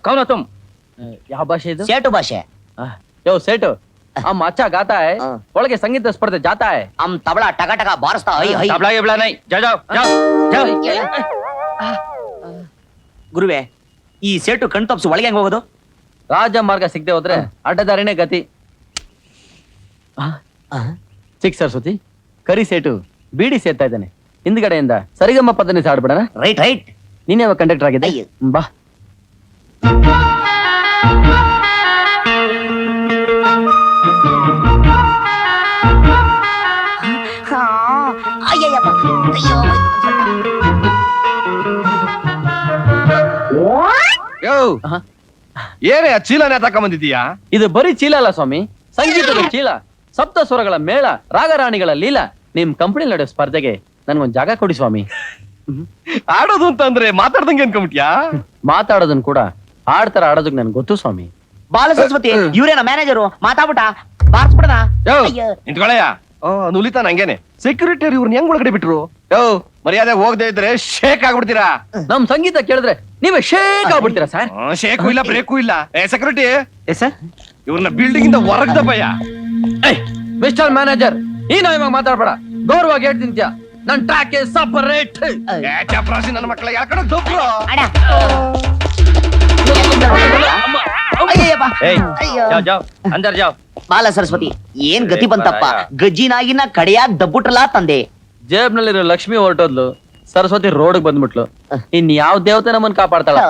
कौन हो तुम? ಯಾವ ಭಾಷೆ ಇದು? ಸೇಟು ಭಾಷೆ. ಯೋ ಸೇಟು, हम अच्छा गाता है, ಒಳಗೆ ಸಂಗೀತ ಸ್ಪರ್ಧೆ जाता है. हम तबला टका टका बारस्ता हई हई. तबला गिबला नहीं, जाओ जाओ जाओ. ಗುರುವೆ, ಈ ಸೇಟು ಕಣ್ ತಪ್ಪಿಸಿ ಒಳಗೆ ಹೆಂಗ್ ಹೋಗೋದು? ರಾಜ ಮಾರ್ಗ ಸಿಗದೆ ಹೋದ್ರೆ ಅಡ್ಡದಾರಿನೇ ಗತಿ. ಸಿಕ್ ಸರಸ್ವತಿ, ಕರಿ ಸೇಟು ಬೀಡಿ ಸೇರ್ತಾ ಇದ್ದಾನೆ. ಹಿಂದ್ಗಡೆಯಿಂದ ಸರಿಗಮ್ಮ ಪದನಿ ಹಾಡ್ಬಿಡಣ. Right right. ನೀನೇ ಕಂಡಕ್ಟರ್ ಆಗಿದೆ. ಬಾ. ಏನೇ ಚೀಲನೇ ತಕೊಂಬಂದಿದೀಯಾ? ಇದು ಬರೀ ಚೀಲ ಅಲ್ಲ ಸ್ವಾಮಿ, ಸಂಗೀತದ ಚೀಲ. ಸಪ್ತ ಸ್ವರಗಳ ಮೇಳ, ರಾಗರಾಣಿಗಳ ಲೀಲ. ನಿಮ್ ಕಂಪನಿ ನಡೆಯೋ ಸ್ಪರ್ಧೆಗೆ ನನ್ಗೊಂದ್ ಜಾಗ ಕೊಡಿ ಸ್ವಾಮಿ. ಆಡೋದು ಅಂತಂದ್ರೆ ಮಾತಾಡ್ದಂಗೆ ಅನ್ಕೊಂಬಿಟ್ಯಾ? ಮಾತಾಡೋದನ್ ಕೂಡ ಆಡ್ತಾರ ಆಡೋದಕ್ ನನ್ಗೆ ಗೊತ್ತು ಸ್ವಾಮಿ. ಬಾಲ ಸರಸ್ವತಿ, ಇವ್ರೇನ ಮ್ಯಾನೇಜರು? ಮಾತಾಡ್ಬಿಟ್ಟ ಬಾರ್ಸ್ಬಿಡದ. ನಿಂತ್ಕೊಳಯ್ಯ. ನುಲಿತಾನ ಹಂಗೇನೆ. ಸೆಕ್ಯೂರಿಟಿ ಇವ್ರನ್ನ ಹೆಂಗ್ ಒಳಗಡೆ ಬಿಟ್ರು? ಮರ್ಯಾದೆ ಹೋಗದೆ ಇದ್ರೆ ಶೇಕ್ ಆಗ್ಬಿಡ್ತೀರಾ. ನಮ್ ಸಂಗೀತ ಕೇಳಿದ್ರೆ ನೀವೇ ಶೇಕ್ ಆಗ್ಬಿಡ್ತೀರಾ ಸರ್? ಶೇಕು ಇಲ್ಲ, ಬ್ರೇಕು ಇಲ್ಲ. ಸೆಕ್ಯೂರಿಟಿ, ಸರ್ ಇವ್ರನ್ನ ಬಿಲ್ಡಿಂಗ್ ಇಂದ ಹೊರಗ್ದಪ್ಪಯ್ಯ. ಮಿಸ್ಟರ್ ಮ್ಯಾನೇಜರ್, ಇವಾಗ ಮಾತಾಡ್ಬೇಡ. ಗೌರವಾಗಿ ಹೇಳ್ತಿಂತ್ಯ, ನನ್ ಟ್ರ್ಯಾಕ್ ಸಪರೇಟ್. ಚಪ್ರಾಸಿ ನನ್ನ ಮಕ್ಕಳ ಯಾಕಡೆ ದೊಬ್ರು? ಅಂದರ್ ಜಾವ್. ಬಾಲ ಸರಸ್ವತಿ, ಏನ್ ಗತಿ ಬಂತಪ್ಪ? ಗಜ್ಜಿನಾಗಿನ ಕಡೆಯಾಗ್ ದಬ್ಬುಟ್ರಲ್ಲ ತಂದೆ. ಜೇಬ್ನಲ್ಲಿರೋ ಲಕ್ಷ್ಮಿ ಹೊರಟೋದ್ಲು, ಸರಸ್ವತಿ ರೋಡ್ ಬಂದ್ಬಿಟ್ಲು. ಇನ್ ಯಾವ ದೇವತೆ ನಮ್ಮನ್ ಕಾಪಾಡ್ತಾಳಪ್ಪ?